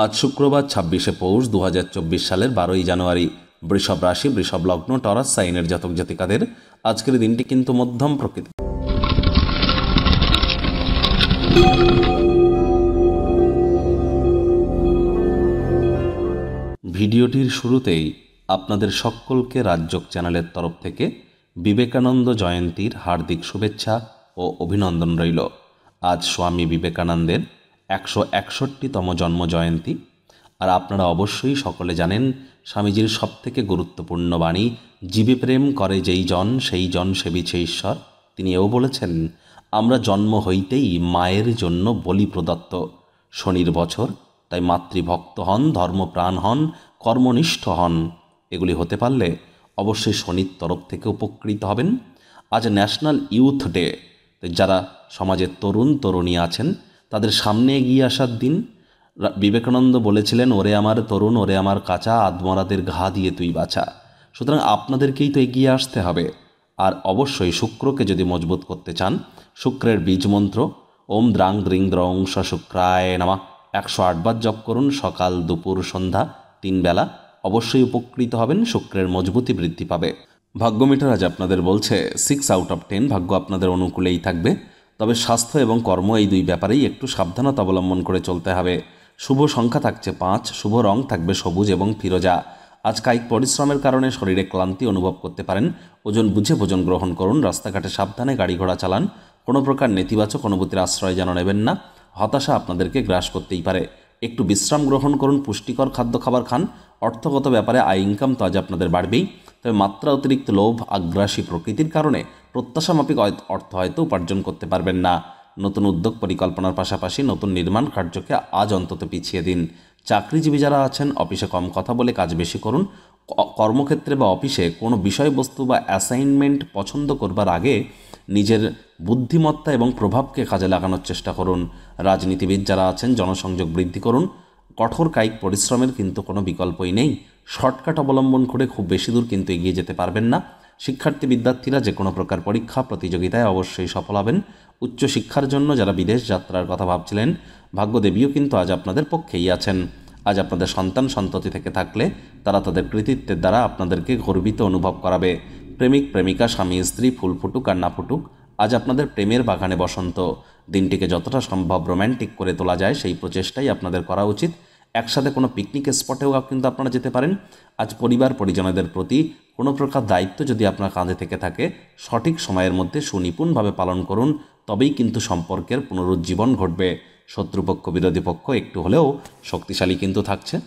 আজ শুক্রবার ২৬শে পৌষ ২০২৪ সালের ১২ই জানুয়ারি। বৃষভ রাশি, বৃষভ লগ্ন, টরাস সাইনের জাতক জাতিকাদের আজকের দিনটি কিন্তু মধ্যম প্রকৃতি। ভিডিওটির শুরুতেই আপনাদের সকলকে রাজযোগ চ্যানেলের তরফ থেকে বিবেকানন্দ জয়ন্তীর হার্দিক শুভেচ্ছা ও অভিনন্দন রইল। আজ স্বামী বিবেকানন্দের ১৬১তম জন্ম জয়ন্তী। আর আপনারা অবশ্যই সকলে জানেন স্বামীজির সবথেকে গুরুত্বপূর্ণ বাণী, জীবে প্রেম করে যেই জন সেই জন সেবিছে ঈশ্বর। তিনি এও বলেছেন, আমরা জন্ম হইতেই মায়ের জন্য বলি প্রদত্ত। শনির বছর, তাই মাতৃভক্ত হন, ধর্মপ্রাণ হন, কর্মনিষ্ঠ হন। এগুলি হতে পারলে অবশ্যই শনির তরফ থেকে উপকৃত হবেন। আজ ন্যাশনাল ইউথ ডে। যারা সমাজের তরুণ তরুণী আছেন তাদের সামনে এগিয়ে আসার দিন। বিবেকানন্দ বলেছিলেন, ওরে আমার তরুণ, ওরে আমার কাঁচা, আদমরাদের ঘা দিয়ে তুই বাঁচা। সুতরাং আপনাদেরকেই তো এগিয়ে আসতে হবে। আর অবশ্যই শুক্রকে যদি মজবুত করতে চান, শুক্রের বীজ মন্ত্র ওম দ্রাং দ্রিং দ্রং স শুক্রায় নামা ১০৮ বার জপ করুন, সকাল দুপুর সন্ধ্যা ৩ বেলা। অবশ্যই উপকৃত হবেন, শুক্রের মজবুতি বৃদ্ধি পাবে। ভাগ্যমিটার আজ আপনাদের বলছে 6 আউট অফ 10 ভাগ্য আপনাদের অনুকূলেই থাকবে। তবে স্বাস্থ্য এবং কর্ম এই দুই ব্যাপারেই একটু সাবধানতা অবলম্বন করে চলতে হবে। শুভ সংখ্যা থাকছে ৫, শুভ রং থাকবে সবুজ এবং ফিরোজা। আজ কায়িক পরিশ্রমের কারণে শরীরে ক্লান্তি অনুভব করতে পারেন। ওজন বুঝে ভোজন গ্রহণ করুন, রাস্তাঘাটে সাবধানে গাড়ি ঘোড়া চালান। কোনো প্রকার নেতিবাচক অনুভূতির আশ্রয় যেন নেবেন না। হতাশা আপনাদেরকে গ্রাস করতেই পারে। একটু বিশ্রাম গ্রহণ করুন, পুষ্টিকর খাদ্য খাবার খান। অর্থগত ব্যাপারে আয় ইনকাম তো আজ আপনাদের বাড়বেই। তবে মাত্রা অতিরিক্ত লোভ, আগ্রাসী প্রকৃতির কারণে প্রত্যাশামাফিক অর্থ হয়তো উপার্জন করতে পারবেন না। নতুন উদ্যোগ পরিকল্পনার পাশাপাশি নতুন নির্মাণ কার্যকে আজ অন্তত পিছিয়ে দিন। চাকরিজীবী যারা আছেন অফিসে কম কথা বলে কাজ বেশি করুন। কর্মক্ষেত্রে বা অফিসে কোনো বিষয়বস্তু বা অ্যাসাইনমেন্ট পছন্দ করবার আগে নিজের বুদ্ধিমত্তা এবং প্রভাবকে কাজে লাগানোর চেষ্টা করুন। রাজনীতিবিদ যারা আছেন জনসংযোগ বৃদ্ধি করুন। কঠোর কায়িক পরিশ্রমের কিন্তু কোনো বিকল্পই নেই। শর্টকাট অবলম্বন করে খুব বেশি দূর কিন্তু এগিয়ে যেতে পারবেন না। শিক্ষার্থী বিদ্যার্থীরা যে কোনো প্রকার পরীক্ষা প্রতিযোগিতায় অবশ্যই সফল হবেন। উচ্চশিক্ষার জন্য যারা বিদেশ যাত্রার কথা ভাবছিলেন, ভাগ্যদেবীও কিন্তু আজ আপনাদের পক্ষেই আছেন। আজ আপনাদের সন্তান সন্ততি থেকে থাকলে তারা তাদের কৃতিত্বের দ্বারা আপনাদেরকে গর্বিত অনুভব করাবে। প্রেমিক প্রেমিকা, স্বামী স্ত্রী, ফুল ফুটুক আর না ফুটুক, আজ আপনাদের প্রেমের বাগানে বসন্ত। দিনটিকে যতটা সম্ভব রোম্যান্টিক করে তোলা যায় সেই প্রচেষ্টাই আপনাদের করা উচিত। একসাথে কোনো পিকনিক স্পটেও কিন্তু আপনারা যেতে পারেন। আজ পরিবার পরিজনদের প্রতি কোনো প্রকার দায়িত্ব যদি আপনার কাঁধে থেকে থাকে, সঠিক সময়ের মধ্যে সুনিপুণভাবে পালন করুন, তবেই কিন্তু সম্পর্কের পুনরুজ্জীবন ঘটবে। শত্রুপক্ষ বিরোধী পক্ষ একটু হলেও শক্তিশালী কিন্তু থাকছে।